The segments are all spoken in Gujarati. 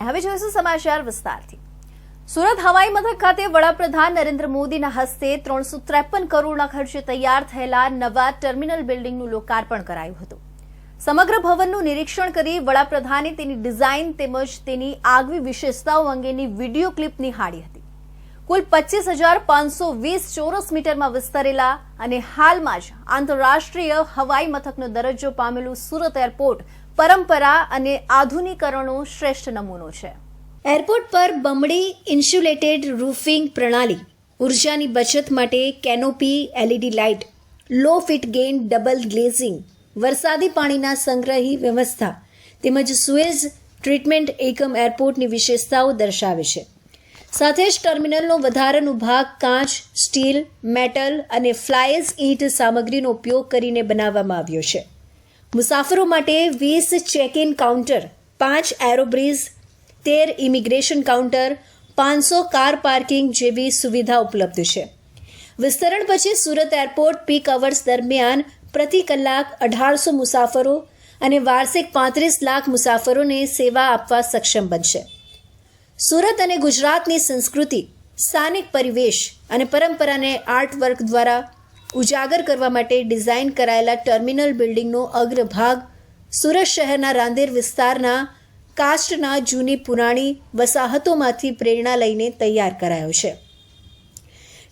હવે જોઈશું સમાચાર વિસ્તારથી। સુરત હવાઈ મથક ખાતે વડાપ્રધાન નરેન્દ્ર મોદીના હસ્તે 353 કરોડના ખર્ચે તૈયાર થયેલા નવા ટર્મિનલ બિલ્ડિંગનું લોકાર્પણ કરાયું હતું। સમગ્ર ભવનનું નિરીક્ષણ કરી વડાપ્રધાને તેની ડિઝાઇન તેમજ તેની આગવી વિશેષતાઓ અંગેની વિડીયો ક્લિપ નિહાળી હતી। કુલ 25,520 ચોરસ મીટરમાં વિસ્તરેલા અને હાલમાં જ આંતરરાષ્ટ્રીય હવાઈ મથકનો દરજ્જો પામેલું સુરત એરપોર્ટ પરંપરા અને આધુનિકરણનો શ્રેષ્ઠ નમૂનો છે। એરપોર્ટ પર બમણી ઇન્સ્યુલેટેડ રૂફિંગ પ્રણાલી, ઉર્જાની બચત માટે કેનોપી એલઈડી લાઇટ, લો ફિટ ગેઇન ડબલ ગ્લેઝિંગ, વરસાદી પાણીના સંગ્રહી વ્યવસ્થા તેમજ સુએઝ ટ્રીટમેન્ટ એકમ એરપોર્ટની વિશેષતાઓ દર્શાવે છે। સાથે જ ટર્મિનલનો વધારાનો ભાગ કાચ, સ્ટીલ, મેટલ અને ફ્લાયસ ઈંટ સામગ્રીનો ઉપયોગ કરીને બનાવવામાં આવ્યો છે। મુસાફરો માટે 20 check in counter, 5 એરોબ્રિજ, 13 immigration counter, 500 car parking જેવી સુવિધા ઉપલબ્ધ છે। વિસ્તરણ પછી સુરત એરપોર્ટ પીક અવર્સ દરમિયાન પ્રતિ કલાક 1800 મુસાફરો અને વાર્ષિક 35 લાખ મુસાફરોને સેવા આપવા સક્ષમ બનશે। સુરત અને ગુજરાતની સંસ્કૃતિ, સ્થાનિક પરિવેશ અને પરંપરાને આર્ટવર્ક દ્વારા ઉજાગર કરવા માટે ડિઝાઇન કરાયેલા ટર્મિનલ બિલ્ડિંગનો અગ્રભાગ સુરત શહેરના રાંદેર વિસ્તારના કાસ્ટના જૂની પુરાણી વસાહતોમાંથી પ્રેરણા લઈને તૈયાર કરાયો છે।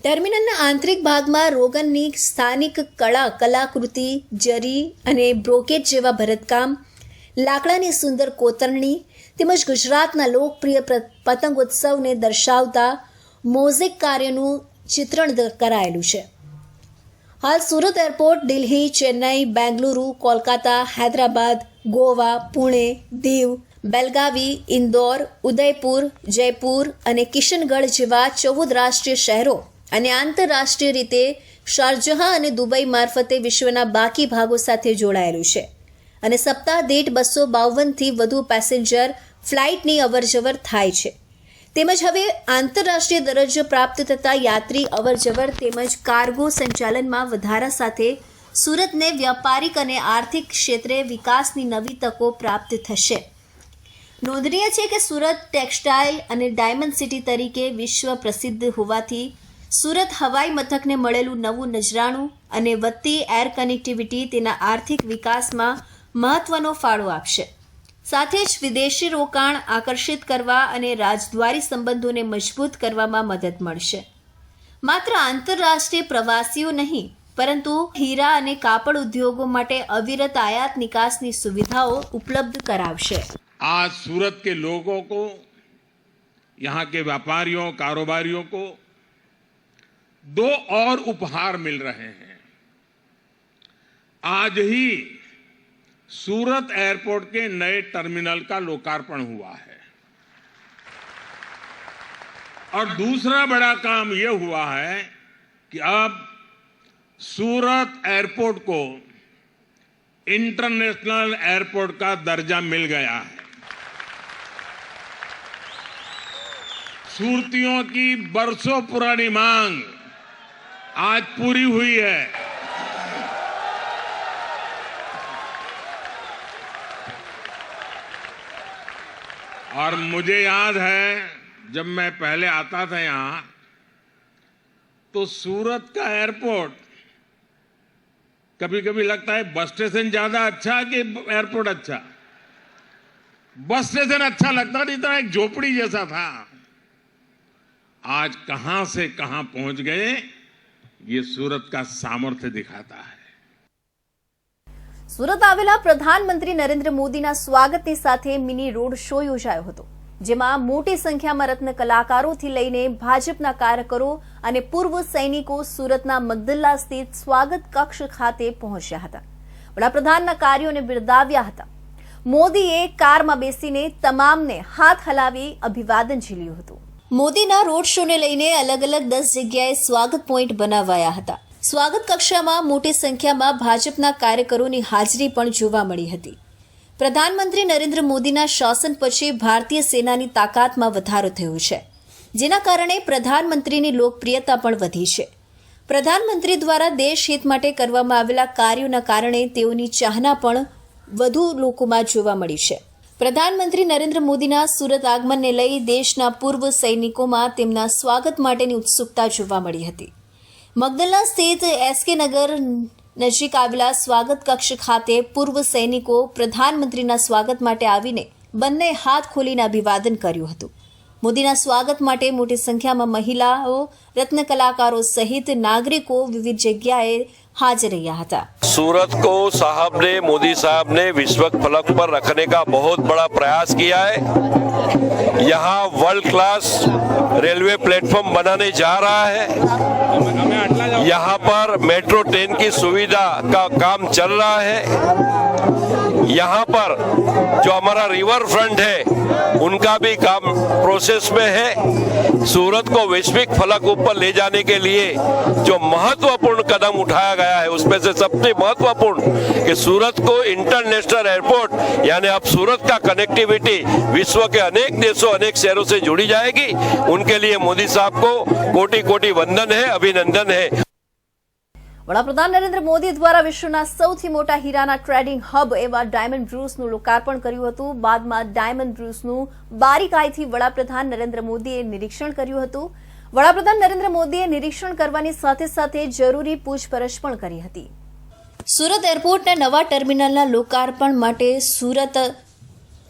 ટર્મિનલના આંતરિક ભાગમાં રોગનની સ્થાનિક કલાકૃતિ, જરી અને બ્રોકેટ જેવા ભરતકામ, લાકડાની સુંદર કોતરણી તેમજ ગુજરાતના લોકપ્રિય પતંગોત્સવને દર્શાવતા મોઝેક કાર્યનું ચિત્રણ કરાયેલું છે। હાલ સુરત એરપોર્ટ દિલ્હી, ચેન્નઈ, બેંગલુરુ, કોલકાતા, હૈદરાબાદ, ગોવા, પુણે, દીવ, બેલગાવી, ઇન્દોર, ઉદયપુર, જયપુર અને કિશનગઢ જેવા 14 રાષ્ટ્રીય શહેરો અને આંતરરાષ્ટ્રીય રીતે શારજહાં અને દુબઈ મારફતે વિશ્વના બાકી ભાગો સાથે જોડાયેલું છે અને સપ્તાહ દીઠ 252થી વધુ પેસેન્જર ફ્લાઇટની અવરજવર થાય છે। તેમજ હવે આંતરરાષ્ટ્રીય દરજ્જો પ્રાપ્ત થતા યાત્રી અવરજવર તેમજ કાર્ગો સંચાલનમાં વધારા સાથે સુરતને વ્યાપારિક અને આર્થિક ક્ષેત્રે વિકાસની નવી તકો પ્રાપ્ત થશે। નોંધનીય છે કે સુરત ટેક્સટાઇલ અને ડાયમંડ સિટી તરીકે વિશ્વ પ્રસિદ્ધ હોવાથી સુરત હવાઈ મથકને મળેલું નવું નજરાણું અને વધતી એર કનેક્ટિવિટી તેના આર્થિક વિકાસમાં મહત્વનો ફાળો આપશે। સાથે જ વિદેશી રોકાણ આકર્ષિત કરવા અને રાજદ્વારી સંબંધોને મજબૂત કરવામાં મદદ મળશે। માત્ર આંતરરાષ્ટ્રીય પ્રવાસીઓ નહીં પરંતુ હીરા અને કાપડ ઉદ્યોગો માટે અવિરત આયાત નિકાસની સુવિધાઓ ઉપલબ્ધ કરાવશે। आज सूरत के लोगों को, यहाँ के व्यापारियों, कारोबारियों को 2 और उपहार मिल रहे हैं। आज ही सूरत एयरपोर्ट के नए टर्मिनल का लोकार्पण हुआ है और दूसरा बड़ा काम यह हुआ है कि अब सूरत एयरपोर्ट को इंटरनेशनल एयरपोर्ट का दर्जा मिल गया है। सुरतियों की बरसों पुरानी मांग आज पूरी हुई है। और मुझे याद है जब मैं पहले आता था यहाँ तो सूरत का एयरपोर्ट कभी कभी लगता है बस स्टेशन ज्यादा अच्छा कि एयरपोर्ट अच्छा। बस स्टेशन अच्छा लगता नहीं था, एक झोपड़ी जैसा था। आज कहां से कहां पहुंच गए, ये सूरत का सामर्थ्य दिखाता है। સુરત આવેલા પ્રધાનમંત્રી નરેન્દ્ર મોદીના સ્વાગતની સાથે મિની રોડ શો યોજાયો હતો, જેમાં મોટી સંખ્યામાં રત્ન કલાકારોથી લઈને ભાજપના કાર્યકરો અને પૂર્વ સૈનિકો સુરતના મગદલ્લા સ્થિત સ્વાગત કક્ષ ખાતે પહોંચ્યા હતા। વડાપ્રધાનના કાર્યોને બિરદાવ્યા હતા। મોદીએ કારમાં બેસીને તમામને હાથ હલાવી અભિવાદન ઝીલ્યું હતું। મોદીના રોડ શોને લઈને અલગ અલગ 10 જગ્યાએ સ્વાગત પોઈન્ટ બનાવાયા હતા। સ્વાગત કક્ષામાં મોટી સંખ્યામાં ભાજપના કાર્યકરોની હાજરી પણ જોવા મળી હતી। પ્રધાનમંત્રી નરેન્દ્ર મોદીના શાસન પછી ભારતીય સેનાની તાકાતમાં વધારો થયો છે, જેના કારણે પ્રધાનમંત્રીની લોકપ્રિયતા પણ વધી છે। પ્રધાનમંત્રી દ્વારા દેશ હિત માટે કરવામાં આવેલા કાર્યોના કારણે તેઓની ચાહના પણ વધુ લોકોમાં જોવા મળી છે। પ્રધાનમંત્રી નરેન્દ્ર મોદીના સુરત આગમનને લઈ દેશના પૂર્વ સૈનિકોમાં તેમના સ્વાગત માટેની ઉત્સુકતા જોવા મળી હતી. મગદલના સ્થિત SK નગર નજીક આવેલા સ્વાગત કક્ષ ખાતે પૂર્વ સૈનિકો પ્રધાનમંત્રીના સ્વાગત માટે આવીને બંને હાથ ખોલીને અભિવાદન કર્યું હતું. મોદીના સ્વાગત માટે મોટી સંખ્યામાં મહિલાઓ, રત્ન કલાકારો સહિત નાગરિકો વિવિધ જગ્યાએ हाजिर રહ્યા હતા. सूरत को साहब ने, मोदी साहब ने विश्व फलक पर रखने का बहुत बड़ा प्रयास किया है. यहाँ वर्ल्ड क्लास रेलवे प्लेटफॉर्म बनाने जा रहा है. यहाँ पर मेट्रो ट्रेन की सुविधा का काम चल रहा है. यहाँ पर जो हमारा रिवर फ्रंट है उनका भी काम प्रोसेस में है. सूरत को वैश्विक फलक ऊपर ले जाने के लिए जो महत्वपूर्ण कदम उठाया गया है उसमें से सबसे महत्वपूर्ण कि सूरत को इंटरनेशनल एयरपोर्ट यानी अब सूरत का कनेक्टिविटी विश्व के अनेक देशों, अनेक शहरों से जुड़ी जाएगी. उनके लिए मोदी साहब को कोटि कोटि वंदन है, अभिनंदन है. વડાપ્રધાન નરેન્દ્ર મોદી દ્વારા વિશ્વના સૌથી મોટા હીરાના ટ્રેડિંગ હબ એવા ડાયમંડ બ્રુસનું લોકાર્પણ કર્યું હતું. બાદમાં ડાયમંડ બ્રુસનું બારીકાઈથી વડાપ્રધાન નરેન્દ્ર મોદીએ નિરીક્ષણ કર્યું હતું. વડાપ્રધાન નરેન્દ્ર મોદીએ નિરીક્ષણ કરવાની સાથે સાથે જરૂરી પૂછપરછ પણ કરી હતી. સુરત એરપોર્ટના નવા ટર્મિનલના લોકાર્પણ માટે સુરત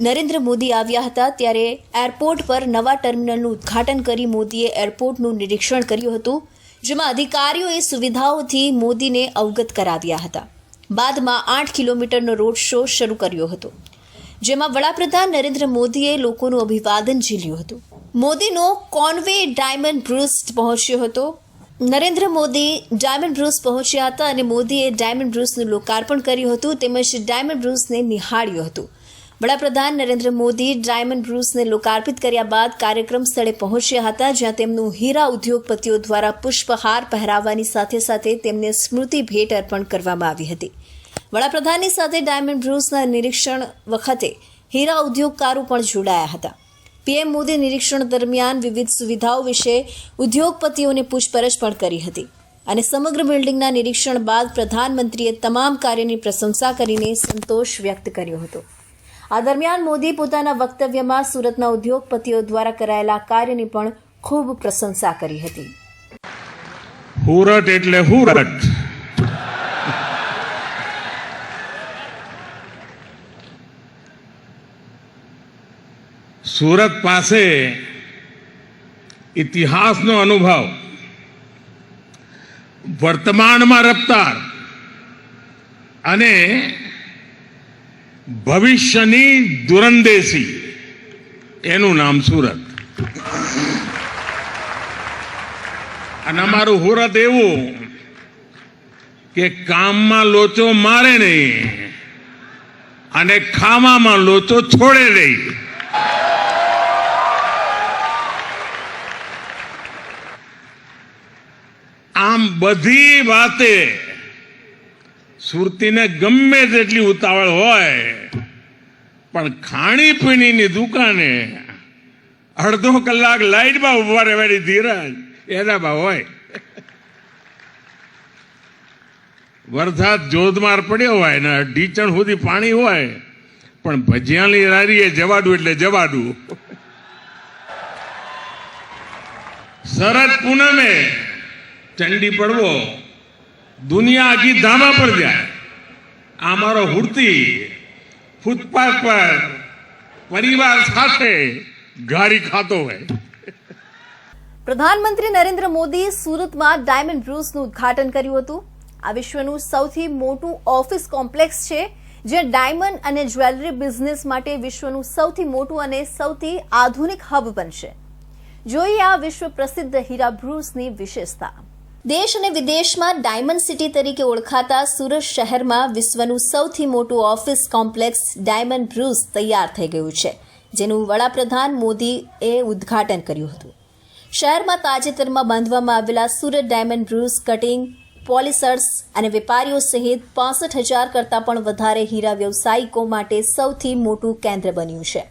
નરેન્દ્ર મોદી આવ્યા હતા. ત્યારે એરપોર્ટ પર નવા ટર્મિનલનું ઉદ્ઘાટન કરી મોદીએ એરપોર્ટનું નિરીક્ષણ કર્યું હતું, જેમાં અધિકારીઓએ સુવિધાઓથી મોદીને અવગત કરાવ્યા હતા. બાદમાં 8 કિલોમીટરનો રોડ શો શરૂ કર્યો હતો, જેમાં વડાપ્રધાન નરેન્દ્ર મોદીએ લોકોનું અભિવાદન ઝીલ્યું હતું. મોદીનો કોન્વે ડાયમંડ બ્રુસ પહોંચ્યો હતો. નરેન્દ્ર મોદી ડાયમંડ બ્રુસ પહોંચ્યા હતા અને મોદીએ ડાયમંડ બ્રુસનું લોકાર્પણ કર્યું હતું તેમજ ડાયમંડ બ્રુસને નિહાળ્યું હતું. વડાપ્રધાન નરેન્દ્ર મોદી ડાયમંડ બ્રુસને લોકાર્પિત કર્યા બાદ કાર્યક્રમ સ્થળે પહોંચ્યા હતા, જ્યાં તેમનું હીરા ઉદ્યોગપતિઓ દ્વારા પુષ્પહાર પહેરાવવાની સાથે સાથે તેમને સ્મૃતિ ભેટ અર્પણ કરવામાં આવી હતી. વડાપ્રધાનની સાથે ડાયમંડ બ્રુસના નિરીક્ષણ વખતે હીરા ઉદ્યોગકારો પણ જોડાયા હતા. પીએમ મોદી નિરીક્ષણ દરમિયાન વિવિધ સુવિધાઓ વિશે ઉદ્યોગપતિઓને પૂછપરછ પણ કરી હતી અને સમગ્ર બિલ્ડિંગના નિરીક્ષણ બાદ પ્રધાનમંત્રીએ તમામ કાર્યની પ્રશંસા કરીને સંતોષ વ્યક્ત કર્યો હતો. આ દરમિયાન મોદી પોતાના વક્તવ્યમાં સુરતના ઉદ્યોગપતિઓ દ્વારા કરાયેલા કાર્યની પણ ખૂબ પ્રશંસા કરી હતી. હુરત એટલે હુરત. સુરત પાસે ઇતિહાસનો અનુભવ, વર્તમાનમાં રફતાર અને ભવિષ્યની દૂરંદેશી, એનું નામ સુરત. અને અમારું સુરત એવું કે કામમાં લોચો મારે નહીં અને ખાવામાં લોચો છોડે નહીં. આમ બધી વાતે સુરતીને ગમે તેટલી ઉતાવળ હોય પણ ખાણીપીણીની દુકાને અડધો કલાક લાઈટમાં ઉભા રહેવાની ધીરજ એનામાં હોય. વરસાદ જોધમાર પડ્યો હોય ને ઢીચણ સુધી પાણી હોય પણ ભજીયાની રારીએ જવાડું એટલે જવાડું. શરદ પૂનમે ચંડી પડવો દુનિયા આખી ધામા પર જાય. આ મારો હુડતી ફૂટપાથ પર પરિવાર સાથે ગારી ખાતો હોય. પ્રધાનમંત્રી નરેન્દ્ર મોદીએ સુરતમાં ડાયમંડ બ્રુસનું ઉદ્ઘાટન કર્યું હતું. આ વિશ્વનું સૌથી મોટું ઓફિસ કોમ્પ્લેક્સ છે, જે ડાયમંડ અને જ્વેલરી બિઝનેસ માટે વિશ્વનું સૌથી મોટું અને સૌથી આધુનિક હબ બનશે. જોઈએ આ વિશ્વ પ્રસિદ્ધ હીરા બ્રુસની વિશેષતા. દેશ અને વિદેશમાં ડાયમંડ સિટી તરીકે ઓળખાતા સુરત શહેરમાં વિશ્વનું સૌથી મોટું ઓફિસ કોમ્પ્લેક્સ ડાયમંડ બ્રુસ તૈયાર થઈ ગયું છે, જેનું વડાપ્રધાન મોદીએ ઉદ્ઘાટન કર્યું હતું. શહેરમાં તાજેતરમાં બાંધવામાં આવેલા સુરત ડાયમંડ બ્રુસ કટિંગ, પોલિસર્સ અને વેપારીઓ સહિત 65,000 કરતાં પણ વધારે હીરા વ્યવસાયિકો માટે સૌથી મોટું કેન્દ્ર બન્યું છે.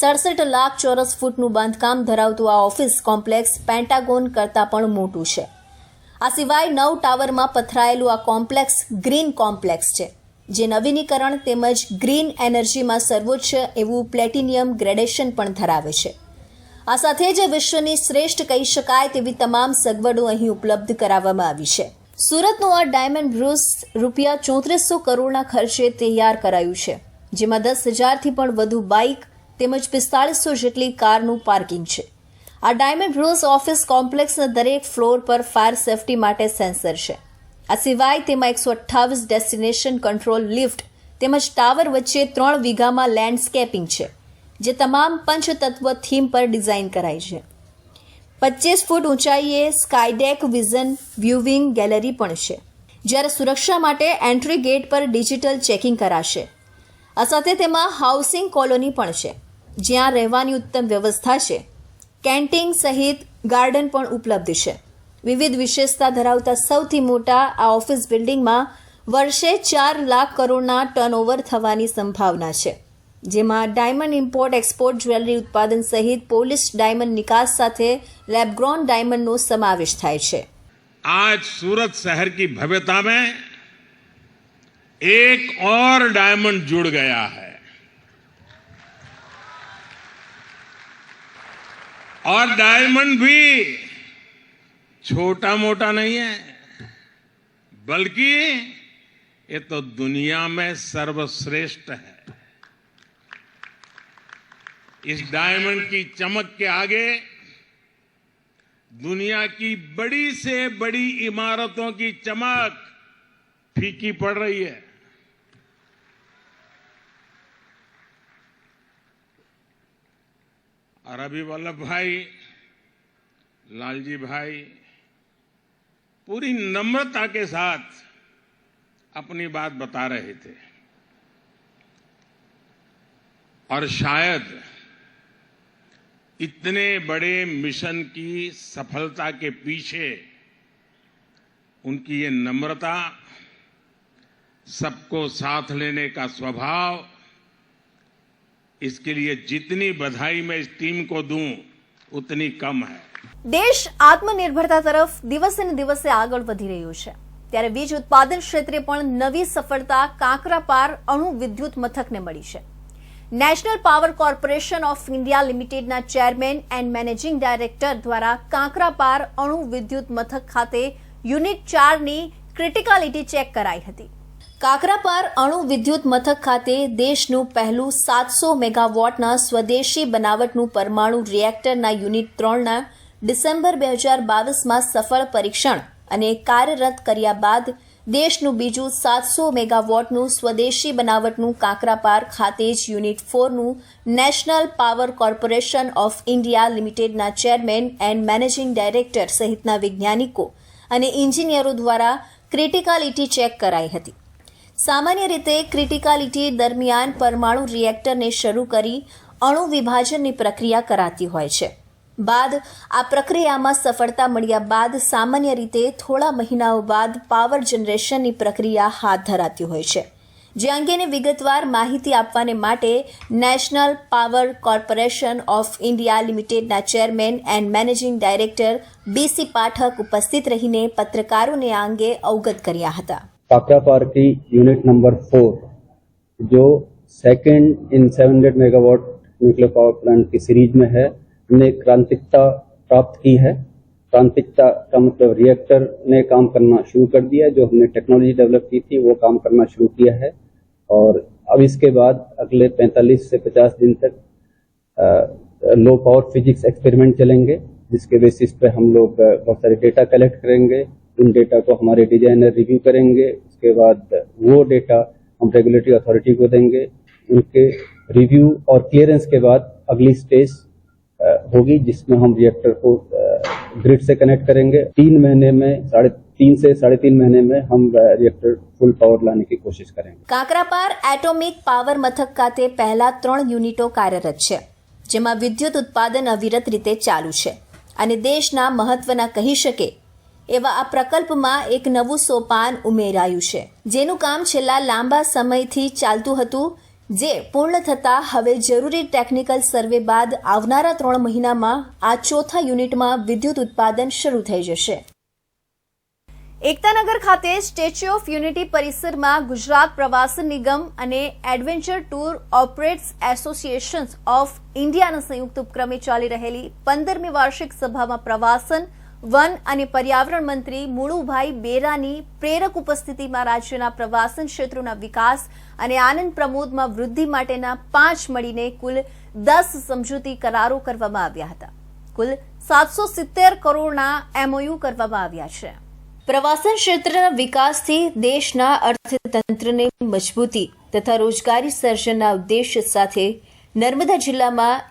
67 લાખ ચોરસ ફૂટનું બાંધકામ ધરાવતું આ ઓફિસ કોમ્પ્લેક્સ પેન્ટાગોન કરતાં પણ મોટું છે. આ સિવાય 9 ટાવરમાં પથરાયેલું આ કોમ્પ્લેક્સ ગ્રીન કોમ્પ્લેક્સ છે. જે નવીનીકરણ તેમજ ગ્રીન એનર્જીમાં સર્વોચ્ચ એવું પ્લેટિનિયમ ગ્રેડેશન પણ ધરાવે છે. આ સાથે જ વિશ્વની શ્રેષ્ઠ કહી શકાય તેવી તમામ સગવડો અહીં ઉપલબ્ધ કરાવવામાં આવી છે. સુરતનું આ ડાયમંડ બ્રુસ રૂપિયા 3400 કરોડના ખર્ચે તૈયાર કરાયું છે, જેમાં 10,000થી પણ વધુ બાઇક તેમજ 4500 જેટલી કારનું પાર્કિંગ છે. આ ડાયમંડ બ્રુસ ઓફિસ કોમ્પ્લેક્સના દરેક ફ્લોર પર ફાયર સેફટી માટે સેન્સર છે. આ સિવાય તેમાં 128 ડેસ્ટિનેશન કંટ્રોલ લિફ્ટ તેમજ ટાવર વચ્ચે 3 વીઘામાં લેન્ડસ્કેપિંગ છે, જે તમામ પંચતત્વ થીમ પર ડિઝાઇન કરાઈ છે. 25 ફૂટ ઊંચાઈએ સ્કાયડેક વિઝન વ્યુવિંગ ગેલેરી પણ છે, જ્યારે સુરક્ષા માટે એન્ટ્રી ગેટ પર ડિજિટલ ચેકિંગ કરાશે. આ સાથે તેમાં હાઉસિંગ કોલોની પણ છે, જ્યાં રહેવાની ઉત્તમ વ્યવસ્થા છે. કેન્ટીન સહિત ગાર્ડન પણ ઉપલબ્ધ છે. વિવિધ વિશેષતા ધરાવતા સૌથી મોટા આ ઓફિસ બિલ્ડિંગમાં વર્ષે 4 લાખ કરોડના ટર્નઓવર થવાની સંભાવના છે, જેમાં ડાયમંડ ઇમ્પોર્ટ એક્સપોર્ટ જ્વેલરી ઉત્પાદન સહિત પોલિશ ડાયમંડ નિકાસ સાથે લેબગ્રોન ડાયમંડનો સમાવેશ થાય છે. आज सूरत शहर की भव्यता में एक और डायमंड जुड़ गया है और डायमंड भी छोटा मोटा नहीं है, बल्कि ये तो दुनिया में सर्वश्रेष्ठ है. इस डायमंड की चमक के आगे दुनिया की बड़ी से बड़ी इमारतों की चमक फीकी पड़ रही है. और अभी वल्लभ भाई, लालजी भाई पूरी नम्रता के साथ अपनी बात बता रहे थे और शायद इतने बड़े मिशन की सफलता के पीछे उनकी ये नम्रता, सबको साथ लेने का स्वभाव, इसके लिए जितनी बधाई मैं इस टीम को दूं उतनी कम है. દેશ આત્મનિર્ભરતા તરફ દિવસે ને દિવસે આગળ વધી રહ્યો છે, ત્યારે વીજ ઉત્પાદન ક્ષેત્રે પણ નવી સફળતા કાંકરાપાર અણુ વિદ્યુત મથકને મળી છે. National Power Corporation of India લિમિટેડના ચેરમેન એન્ડ મેનેજિંગ ડાયરેક્ટર દ્વારા કાંકરાપાર અણુ વિદ્યુત મથક ખાતે યુનિટ 4ની ક્રિટિકાલિટી ચેક કરાઈ હતી. કાંકરાપાર અણુ વિદ્યુત મથક ખાતે દેશનું પહેલું 700 મેગાવોટના સ્વદેશી બનાવટનું પરમાણુ રિએક્ટરના યુનિટ 3ના ડિસેમ્બર 2022માં સફળ પરીક્ષણ અને કાર્યરત કર્યા બાદ દેશનું બીજું 700 મેગાવોટનું સ્વદેશી બનાવટનું કાંકરાપાર ખાતે જ યુનિટ 4નું National Power Corporation of India લિમિટેડના ચેરમેન એન્ડ મેનેજિંગ ડાયરેક્ટર સહિતના વૈજ્ઞાનિકો અને ઇન્જિનિયરો દ્વારા ક્રિટિકાલિટી ચેક કરાઈ હતી. સામાન્ય રીતે ક્રિટિકાલિટી દરમિયાન પરમાણુ રિએક્ટરને શરૂ કરી અણુ વિભાજનની પ્રક્રિયા કરાતી હોય છે. બાદ આ પ્રક્રિયામાં સફળતા મળ્યા બાદ સામાન્ય રીતે થોડા મહિનાઓ બાદ પાવર જનરેશનની પ્રક્રિયા હાથ ધરાતી હોય છે, જે અંગેની વિગતવાર માહિતી આપવાને માટે National Power Corporation of India લિમિટેડના chairman and managing director BC Pathak ઉપસ્થિત રહીને પત્રકારોને આ અંગે અવગત કર્યા હતા. काकरापार की यूनिट नंबर 4 जो second in 700 megawatt nuclear power plant की सीरीज में है, हमने क्रांतिकता प्राप्त की है. क्रांतिकता का मतलब रिएक्टर ने काम करना शुरू कर दिया है. जो हमने टेक्नोलॉजी डेवलप की थी वो काम करना शुरू किया है और अब इसके बाद अगले 45 से 50 दिन तक लो पावर फिजिक्स एक्सपेरिमेंट चलेंगे, जिसके बेसिस पे हम लोग बहुत सारे डेटा कलेक्ट करेंगे. उन डेटा को हमारे डिजाइनर रिव्यू करेंगे. उसके बाद वो डेटा हम रेगुलेटरी अथॉरिटी को देंगे. उनके रिव्यू और क्लियरेंस के बाद अगली स्टेज होगी, जिसमें हम रिएक्टर को ग्रिड से कनेक्ट करेंगे. 3 महीने में 3.5 से 3.5 महीने में हम रिएक्टर फुल पावर लाने की कोशिश करेंगे. કાંકરાપાર એટોમિક પાવર મથક ખાતે પહેલા 3 યુનિટો કાર્યરત છે, જેમાં વિદ્યુત ઉત્પાદન અવિરત રીતે ચાલુ છે અને દેશના મહત્વના કહી શકે એવા આ પ્રકલ્પમાં એક નવું સોપાન ઉમેરાયું છે, જેનું કામ છેલ્લા લાંબા સમયથી ચાલતું હતું, જે પૂર્ણ થતાં હવે જરૂરી ટેકનિકલ સર્વે બાદ આવનારા 3 મહિનામાં આ ચોથા યુનિટમાં વિદ્યુત ઉત્પાદન શરૂ થઈ જશે. એકતાનગર ખાતે સ્ટેચ્યુ ઓફ યુનિટી પરિસરમાં ગુજરાત પ્રવાસન નિગમ અને adventure tour operators association of ઇન્ડિયાના સંયુક્ત ઉપક્રમે ચાલી રહેલી 15મી વાર્ષિક સભામાં પ્રવાસન, વન અને પર્યાવરણ મંત્રી મુળુભાઈ બેરાની પ્રેરક ઉપસ્થિતિમાં રાજ્યના પ્રવાસન ક્ષેત્રોના વિકાસ અને આનંદ પ્રમોદમાં વૃદ્ધિ માટેના 5 મળીને કુલ 10 સમજૂતી કરારો કરવામાં આવ્યા હતા. કુલ 770 કરોડના MOU કરવામાં આવ્યા છે. પ્રવાસન ક્ષેત્રના વિકાસથી દેશના અર્થતંત્રને મજબૂતી તથા રોજગારી સર્જનના ઉદ્દેશ્ય સાથે નર્મદા જિલ્લામાં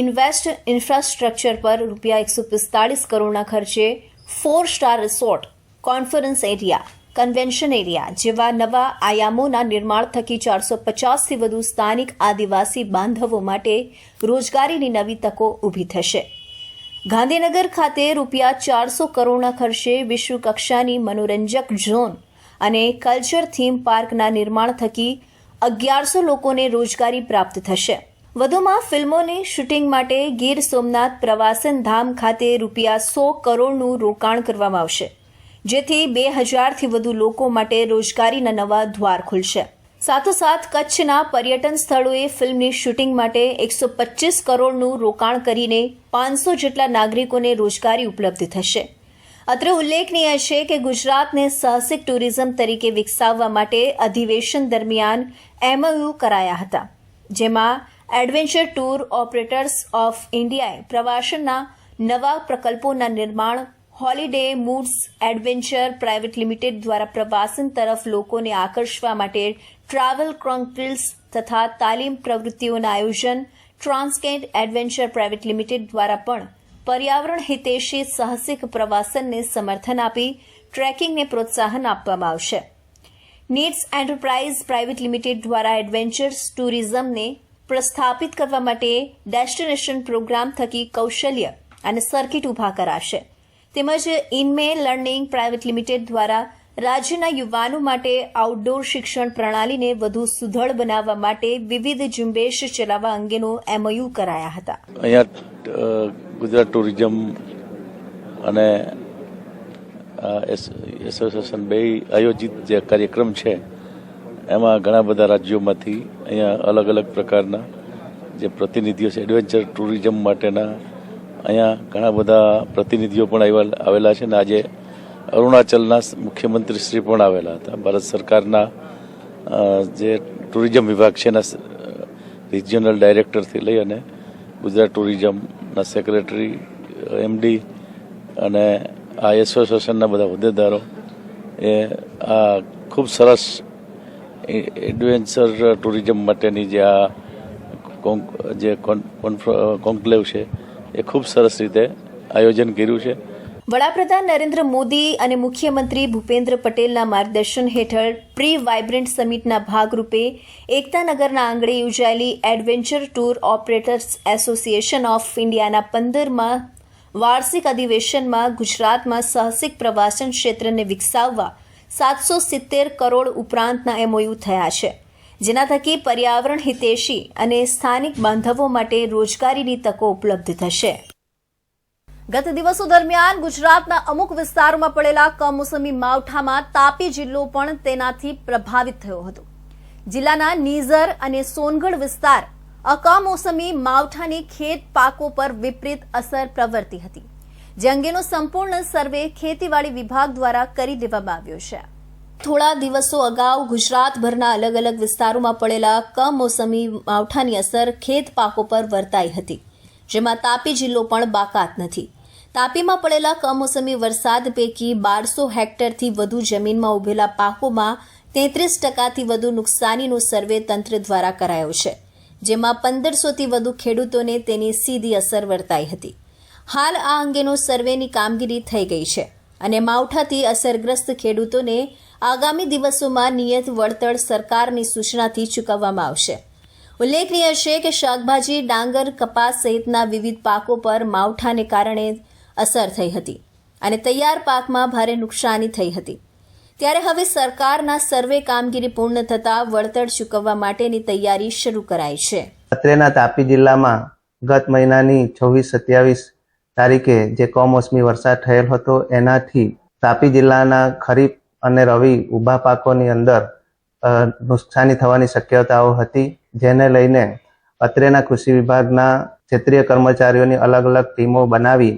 ઇન્વેસ્ટ ઇન્ફ્રાસ્ટ્રક્ચર પર ₹145 કરોડના ખર્ચે 4 star resort, conference area, convention area જેવા નવા આયામોના નિર્માણ થકી 450થી વધુ સ્થાનિક આદિવાસી બાંધવો માટે રોજગારીની નવી તકો ઊભી થશે. ગાંધીનગર ખાતે ₹400 કરોડના ખર્ચે વિશ્વ કક્ષાની મનોરંજક ઝોન અને કલ્ચર થીમ પાર્કના નિર્માણ થકી 1100 લોકોને રોજગારી પ્રાપ્ત થશે. વધુમાં ફિલ્મોની શૂટિંગ માટે ગીર સોમનાથ પ્રવાસન ધામ ખાતે ₹100 કરોડનું રોકાણ કરવામાં આવશે, જેથી 2000થી વધુ લોકો માટે રોજગારીના નવા દ્વાર ખુલશે. સાથોસાથ કચ્છના પર્યટન સ્થળોએ ફિલ્મની શૂટિંગ માટે 125 કરોડનું રોકાણ કરીને 500 જેટલા નાગરિકોને રોજગારી ઉપલબ્ધ થશે. અત્રે ઉલ્લેખનીય છે કે ગુજરાતને સાહસિક ટુરિઝમ તરીકે વિકસાવવા માટે અધિવેશન દરમિયાન MOU કરાયા હતા, જેમાં એડવેન્ચર ટૂર ઓપરેટર્સ ઓફ ઇન્ડિયાએ પ્રવાસનના નવા પ્રકલ્પોના નિર્માણ, holiday moods adventure private limited દ્વારા પ્રવાસન તરફ લોકોને આકર્ષવા માટે ટ્રાવેલ ક્રોનિકલ્સ તથા તાલીમ પ્રવૃત્તિઓના આયોજન, ટ્રાન્સકેન્ટ એડવેન્ચર પ્રાઇવેટ લિમિટેડ દ્વારા પણ પર્યાવરણ હિતૈષી સાહસિક પ્રવાસનને સમર્થન આપી ટ્રેકિંગને પ્રોત્સાહન આપવામાં આવશે. નીડ્સ એન્ટરપ્રાઇઝ પ્રાઇવેટ લિમિટેડ દ્વારા એડવેન્ચર્સ ટુરિઝમને પ્રસ્થાપિત કરવા માટે ડેસ્ટિનેશન પ્રોગ્રામ થકી કૌશલ્ય અને સર્કિટ ઊભા કરાશે. તેમજ ઇનમે લર્નિંગ પ્રાઇવેટ લિમિટેડ દ્વારા રાજ્યના યુવાનો માટે આઉટડોર શિક્ષણ પ્રણાલીને વધુ સુદૃઢ બનાવવા માટે વિવિધ ઝુંબેશ ચલાવવા અંગેનો MOU કરાયા હતા. અહીંયા ગુજરાત ટુરિઝમ અને એસોસિએશન બે આયોજિત જે કાર્યક્રમ છે એમાં ઘણા બધા રાજ્યોમાંથી અહીંયા અલગ અલગ પ્રકારના જે પ્રતિનિધિઓ છે એડવેન્ચર ટુરિઝમ માટેના અહીંયા ઘણા બધા પ્રતિનિધિઓ પણ આવેલા છે ને આજે અરુણાચલના મુખ્યમંત્રી શ્રી પણ આવેલા હતા. ભારત સરકારના જે ટુરિઝમ વિભાગ છે એના રિજિયોનલ ડાયરેક્ટરથી લઈ અને ગુજરાત ટુરિઝમના સેક્રેટરી, MD અને આ એસોસિએશનના બધા હોદ્દેદારો એ આ ખૂબ સરસ એડવેન્ચર ટુરિઝમ માટેની જે આ કોન્ક્લેવ છે એ ખૂબ સરસ રીતે આયોજન કર્યું છે. વડાપ્રધાન નરેન્દ્ર મોદી અને મુખ્યમંત્રી ભૂપેન્દ્ર પટેલના માર્ગદર્શન હેઠળ પ્રી વાઇબ્રન્ટ સમિટના ભાગરૂપે એકતાનગરના આંગણે યોજાયેલી adventure tour operators association of ઇન્ડિયાના 15મા વાર્ષિક અધિવેશનમાં ગુજરાતમાં સાહસિક પ્રવાસન ક્ષેત્રને વિકસાવવા 770 કરોડ ઉપરાંતના MOU થયા છે, જેના થકી પર્યાવરણ હિતૈષી અને સ્થાનિક બાંધવો માટે રોજગારીની તકો ઉપલબ્ધ થશે. ગત દિવસો દરમિયાન ગુજરાતના અમુક વિસ્તારોમાં પડેલા કમોસમી માવઠામાં તાપી જિલ્લો પણ તેનાથી પ્રભાવિત થયો હતો. જિલ્લાના નીઝર અને સોનગઢ વિસ્તાર અકમોસમી માવઠાની ખેત પાકો પર વિપરીત અસર પ્રવર્તી હતી, જે અંગેનો સંપૂર્ણ સર્વે ખેતીવાડી વિભાગ દ્વારા કરી દેવામાં આવ્યો છે. થોડા દિવસો અગાઉ ગુજરાતભરના અલગ અલગ વિસ્તારોમાં પડેલા કમોસમી માવઠાની અસર ખેત પાકો પર વર્તાઈ હતી, જેમાં તાપી જિલ્લો પણ બાકાત નથી. તાપીમાં પડેલા કમોસમી વરસાદ પૈકી 1200 હેક્ટરથી વધુ જમીનમાં ઉભેલા પાકોમાં 33%થી વધુ નુકસાનીનો સર્વે તંત્ર દ્વારા કરાયો છે, જેમાં 1500થી વધુ ખેડૂતોને તેની સીધી અસર વર્તાઈ હતી. હાલ આ અંગેનો સર્વેની કામગીરી થઈ ગઈ છે અને માવઠાથી અસરગ્રસ્ત ખેડૂતોને આગામી દિવસોમાં નિયત વળતર સરકારની સૂચનાથી ચૂકવવામાં આવશે. ઉલ્લેખનીય છે કે શાકભાજી, ડાંગર, કપાસ સહિતના વિવિધ પાકો પર માવઠાને કારણે અસર થઈ હતી અને તૈયાર પાકમાં ભારે નુકસાની થઈ હતી. ત્યારે હવે સરકારના સર્વે કામગીરી પૂર્ણ થતાં વળતર ચૂકવવા માટેની તૈયારી શરૂ કરાઈ છે. અત્રેના તાપી જિલ્લામાં ગત મહિનાની 26-27 તારીખે જે કમોસમી વરસાદ થયેલ હતો એનાથી તાપી જિલ્લાના ખરીફ અને રવિ ઊભા પાકોની અંદર નુકસાની થવાની શક્યતાઓ હતી, જેને લઈને અત્રેના કૃષિ વિભાગના ક્ષેત્રીય કર્મચારીઓની અલગ અલગ ટીમો બનાવી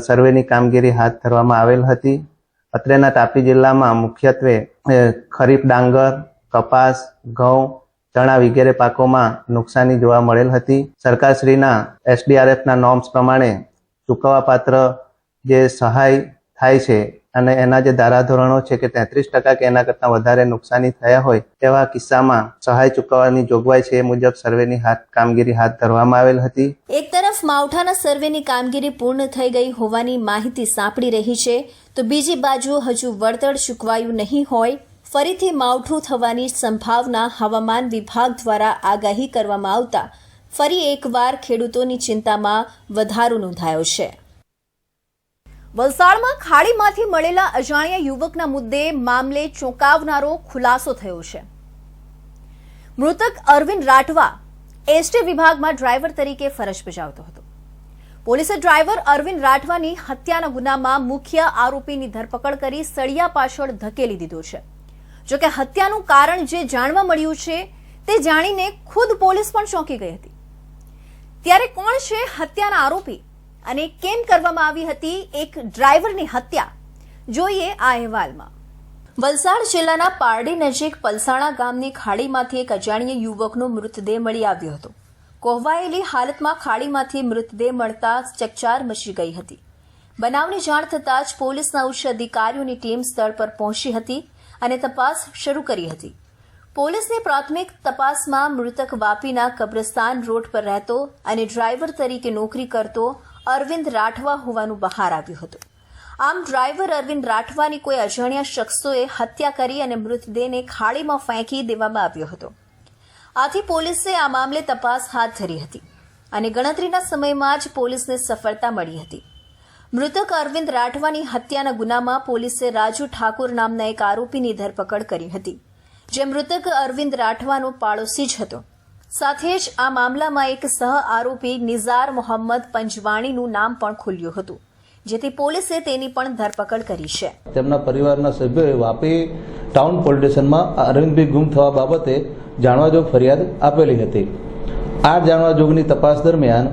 સર્વેની કામગીરી હાથ ધરવામાં આવેલ હતી. અત્રેના તાપી જિલ્લામાં મુખ્યત્વે ખરીફ ડાંગર, કપાસ, ઘઉં, ચણા વગેરે પાકોમાં નુકસાની જોવા મળેલ હતી. સરકારશ્રીના SDRFના નોર્મ્સ પ્રમાણે ચૂકવવાપાત્ર જે સહાય થાય છે અને એના જે ધારાધોરણો છે કે 33% કે એના કરતાં વધારે નુકસાની થયા હોય તેવા કિસ્સામાં સહાય ચૂકવવાની જોગવાઈ છે એ મુજબ સર્વેની કામગીરી હાથ ધરવામાં આવેલ હતી. એક તરફ માવઠાના સર્વેની કામગીરી પૂર્ણ થઈ ગઈ હોવાની માહિતી સાંપડી રહી છે, તો બીજી બાજુ હજુ વળતર ચૂકવાયું નહીં હોય. ફરીથી માવઠું થવાની સંભાવના હવામાન વિભાગ દ્વારા આગાહી કરવામાં આવતા ફરી એકવાર ખેડૂતોની ચિંતામાં વધારો નોંધાયો છે. વલસાડમાં ખાડીમાંથી મળેલા અજાણ્યા યુવકના મુદ્દે મામલે ચોંકાવનારો ખુલાસો થયો છે. મૃતક અરવિંદ રાઠવા એસટી વિભાગમાં ડ્રાઈવર તરીકે ફરજ બજાવતો હતો. પોલીસે ડ્રાઈવર અરવિંદ રાઠવાની હત્યાના ગુનામાં મુખ્ય આરોપીની ધરપકડ કરી સળિયા પાછળ ધકેલી દીધો છે. જોકે હત્યાનું કારણ જે જાણવા મળ્યું છે તે જાણીને ખુદ પોલીસ પણ ચોંકી ગઈ હતી. ત્યારે કોણ છે હત્યાના આરોપી અને કેમ કરવામાં આવી હતી એક ડ્રાઈવરની હત્યા, જોઈએ આ અહેવાલમાં. વલસાડ જિલ્લાના પારડી નજીક પલસાણા ગામની ખાડીમાંથી એક અજાણ્યા યુવકનો મૃતદેહ મળી આવ્યો હતો. કોહવાયેલી હાલતમાં ખાડીમાંથી મૃતદેહ મળતા ચકચાર મચી ગઈ હતી. બનાવની જાણ થતાં જ પોલીસના ઉચ્ચ અધિકારીઓની ટીમ સ્થળ પર પહોંચી હતી અને તપાસ શરૂ કરી હતી. પોલીસની પ્રાથમિક તપાસમાં મૃતક વાપીના કબ્રસ્તાન રોડ પર રહેતો અને ડ્રાઈવર તરીકે નોકરી કરતો અરવિંદ રાઠવા હોવાનું બહાર આવ્યું હતું. આમ ડ્રાઈવર અરવિંદ રાઠવાની કોઈ અજાણ્યા શખ્સોએ હત્યા કરી અને મૃતદેહને ખાડીમાં ફેંકી દેવામાં આવ્યો હતો. આથી પોલીસે આ મામલે તપાસ હાથ ધરી હતી અને ગણતરીના સમયમાં જ પોલીસને સફળતા મળી હતી. મૃતક અરવિંદ રાઠવાની હત્યાના ગુનામાં પોલીસે રાજુ ઠાકુર નામના એક આરોપીની ધરપકડ કરી હતી, જે મૃતક અરવિંદ રાઠવાનો પાડોશી જ હતો. સાથે જ આ મામલામાં એક સહ આરોપી નિઝાર મોહમ્મદ પંજવાણીનું નામ પણ ખુલ્યું હતું, જેથી પોલીસે તેની પણ ધરપકડ કરી છે. તેમના પરિવારના સભ્યોએ વાપી ટાઉન પોલીસ સ્ટેશનમાં અરવિંદભાઈ ગુમ થવા બાબતે જાણવાજોગ ફરિયાદ આપેલી હતી. આ જાણવાજોગની તપાસ દરમિયાન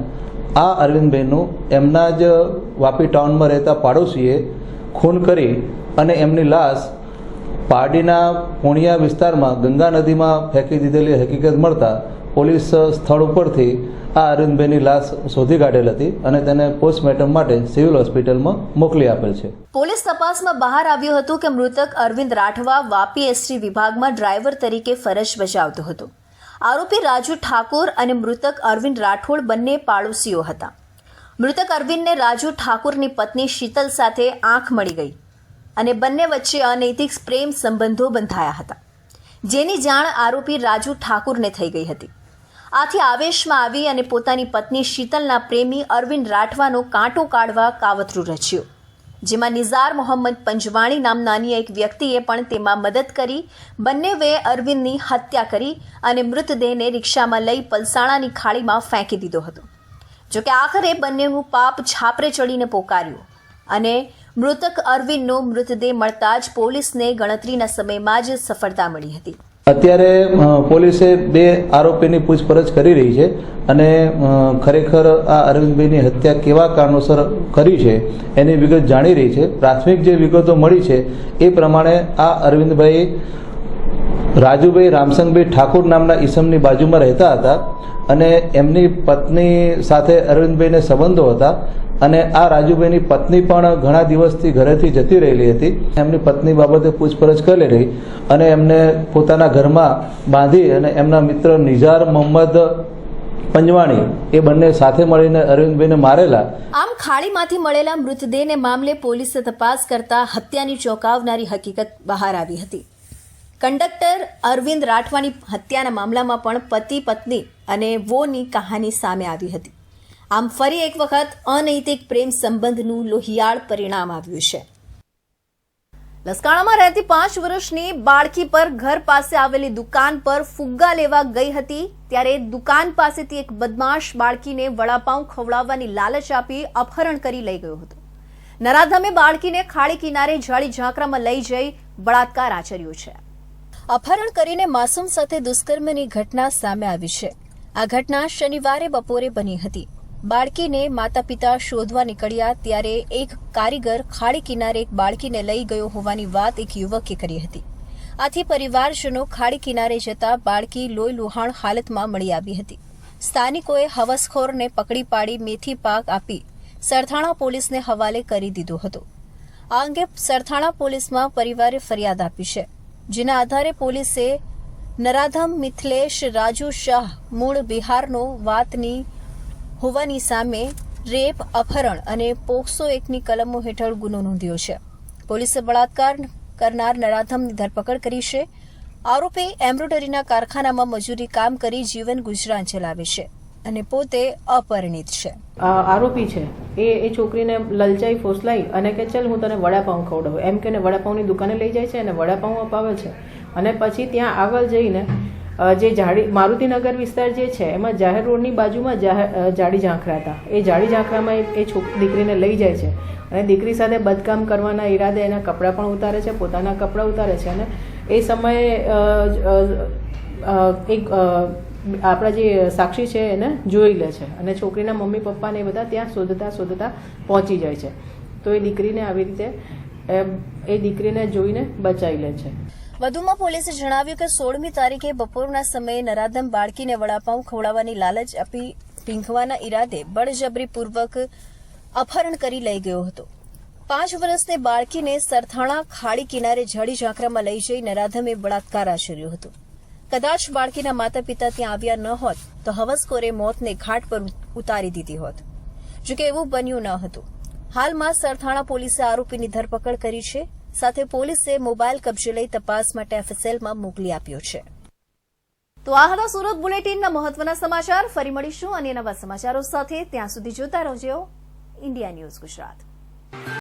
આ અરવિંદભાઈનું એમના જ વાપી ટાઉનમાં રહેતા પાડોશીએ ખૂન કરી અને એમની લાશ પારડીના પોણિયા વિસ્તારમાં ગંગા નદીમાં ફેંકી દીધેલી હકીકત મળતા પોલીસ સ્થળ ઉપરથી આ અરવિંદભાઈની લાશ શોધી કાઢેલ હતી અને તેને પોસ્ટમોર્ટમ માટે સિવિલ હોસ્પિટલમાં મોકલી આપેલ છે. પોલીસ તપાસમાં બહાર આવ્યું હતું કે મૃતક અરવિંદ રાઠવા વાપી એસટી વિભાગમાં ડ્રાઈવર તરીકે ફરજ બજાવતો હતો. આરોપી રાજુ ઠાકુર અને મૃતક અરવિંદ રાઠોડ બંને પાડોશીઓ હતા. મૃતક અરવિંદને રાજુ ઠાકુરની પત્ની શીતલ સાથે આંખ મળી ગઈ અને બંને વચ્ચે અનૈતિક પ્રેમ સંબંધો બંધાયા હતા, જેની જાણ આરોપી રાજુ ઠાકુરને થઈ ગઈ હતી. આથી આવેશમાં આવી અને પોતાની પત્ની શીતલના પ્રેમી અરવિંદ રાઠવાનો કાંટો કાઢવા કાવતરું રચ્યું, જેમાં નિઝાર મોહમ્મદ પંજવાણી નામના અન્ય એક વ્યક્તિએ પણ તેમાં મદદ કરી બંનેએ અરવિંદની હત્યા કરી અને મૃતદેહને રિક્ષામાં લઈ પલસાણાની ખાડીમાં ફેંકી દીધો હતો. જોકે આખરે બંનેનું પાપ છાપરે ચડીને પોકાર્યું અને મૃતક અરવિંદનો મૃતદેહ મળતા જ પોલીસને ગણતરીના સમયમાં જ સફળતા મળી હતી. અત્યારે પોલીસે 2 આરોપીની પૂછપરછ કરી રહી છે અને ખરેખર આ અરવિંદભાઈની હત્યા કેવા કારણોસર કરી છે એની વિગત જાણી રહી છે. પ્રાથમિક જે વિગતો મળી છે એ પ્રમાણે આ અરવિંદભાઈ રાજુભાઈ રામસંગભાઈ ઠાકુર નામના ઈસમની બાજુમાં રહેતા હતા અને એમની પત્ની સાથે અરવિંદભાઈને સંબંધો હતા અને આ રાજુભાઈની પત્ની પણ ઘણા દિવસથી ઘરેથી જતી રહેલી હતી. એમની પત્ની બાબતે પૂછપરછ કરી રહી અને એમને પોતાના ઘરમાં બાંધી અને એમના મિત્ર નિઝાર મોહમ્મદ પંજવાણી એ બંને સાથે મળીને અરવિંદભાઈને મારેલા. આમ ખાડીમાંથી મળેલા મૃતદેહને મામલે પોલીસે તપાસ કરતા હત્યાની ચોંકાવનારી હકીકત બહાર આવી હતી. કંડક્ટર અરવિંદ રાઠવાની હત્યાના મામલામાં પણ પતિ પત્ની અને વોની કહાની સામે આવી હતી. આમ ફરી એક વખત અનૈતિક પ્રેમ સંબંધનું લોહિયાળ પરિણામ આવ્યું છે. લસકાણામાં રહેતી 5 વર્ષની બાળકી પર ઘર પાસે આવેલી દુકાન પર ફુગ્ગા લેવા ગઈ હતી, ત્યારે દુકાન પાસેથી એક બદમાશ બાળકીને વડાપાઉં ખવડાવવાની લાલચ આપી અપહરણ કરી લઈ ગયો હતો. નરાધમે બાળકીને ખાડી કિનારે જાળી ઝાંખરામાં લઈ જઈ બળાત્કાર આચર્યો છે. અપહરણ કરીને માસૂમ સાથે દુષ્કર્મની ઘટના સામે આવી છે. આ ઘટના શનિવારે બપોરે બની હતી. બાળકીને માતા પિતા શોધવા નીકળ્યા ત્યારે એક કારીગર ખાડી કિનારે એક બાળકીને લઈ ગયો હોવાની વાત એક યુવકે કરી હતી. આથી પરિવારજનો ખાડી કિનારે જતા બાળકી લોહી લુહાણ હાલતમાં મળી આવી હતી. સ્થાનિકોએ હવસખોરને પકડી પાડી મેથી પાક આપી સરથાણા પોલીસને હવાલે કરી દીધો હતો. આ અંગે સરથાણા પોલીસમાં પરિવારે ફરિયાદ આપી છે, જેના આધારે પોલીસે નરાધમ મિથિલેશ રાજુ શાહ મૂળ બિહારનો વાતની હોવાની સામે રેપ, અપહરણ અને પોક્સો એક્ટની કલમો હેઠળ ગુનો નોંધ્યો છે. પોલીસે બળાત્કાર કરનાર નરાધમની ધરપકડ કરી છે. આરોપી એમ્બ્રોઇડરીના કારખાનામાં મજૂરી કામ કરી જીવન ગુજરાન ચલાવે છે અને પોતે અપરિણિત છે. આરોપી છે એ છોકરીને લલચાઈ ફોસલાઈ અને કે ચલ હું તને વડાપાઉં ખવડાવું એમ કે વડાપાઉંની દુકાને લઈ જાય છે અને વડાપાઉં અપાવે છે. અને પછી ત્યાં આગળ જઈને જે મારુતિનગર વિસ્તાર જે છે એમાં જાહેર રોડની બાજુમાં જાડી ઝાંખરા હતા. એ જાડી ઝાંખરામાં એ દીકરીને લઈ જાય છે અને દીકરી સાથે બદકામ કરવાના ઈરાદે એના કપડાં પણ ઉતારે છે, પોતાના કપડાં ઉતારે છે. અને એ સમયે એક આપણા જે સાક્ષી છે એને જોઈ લે છે અને છોકરીના મમ્મી પપ્પાને એ બધા ત્યાં શોધતા પહોંચી જાય છે. તો એ દીકરીને આવી રીતે એ દીકરીને જોઈને બચાવી લે છે. વધુમાં પોલીસે જણાવ્યું કે 16મી તારીખે બપોરના સમયે નરાધમ બાળકીને વડાપાઉં ખવડાવવાની લાલચ આપી પીંખવાના ઈરાદે બળજબરીપૂર્વક અપહરણ કરી લઈ ગયો હતો. 5 વર્ષની બાળકીને સરથાણા ખાડી કિનારે જાડી ઝાંખરામાં લઈ જઈ નરાધમે બળાત્કાર આચર્યો હતો. કદાચ બાળકીના માતા પિતા ત્યાં આવ્યા ન હોત તો હવસખોરે મોતને ઘાટ પર ઉતારી દીધી હોત. જોકે એવું બન્યું ન હતું. હાલમાં સરથાણા પોલીસે આરોપીની ધરપકડ કરી છે. સાથે પોલીસે મોબાઈલ કબજે લઈ તપાસ માટે એફએસએલમાં મોકલી આપ્યો છે. તો આ હતા સુરત બુલેટિનના મહત્વના સમાચાર. ફરી મળીશું અન્ય નવા સમાચારો સાથે. ત્યાં સુધી જોતા રહેજો ઇન્ડિયા ન્યૂઝ ગુજરાત.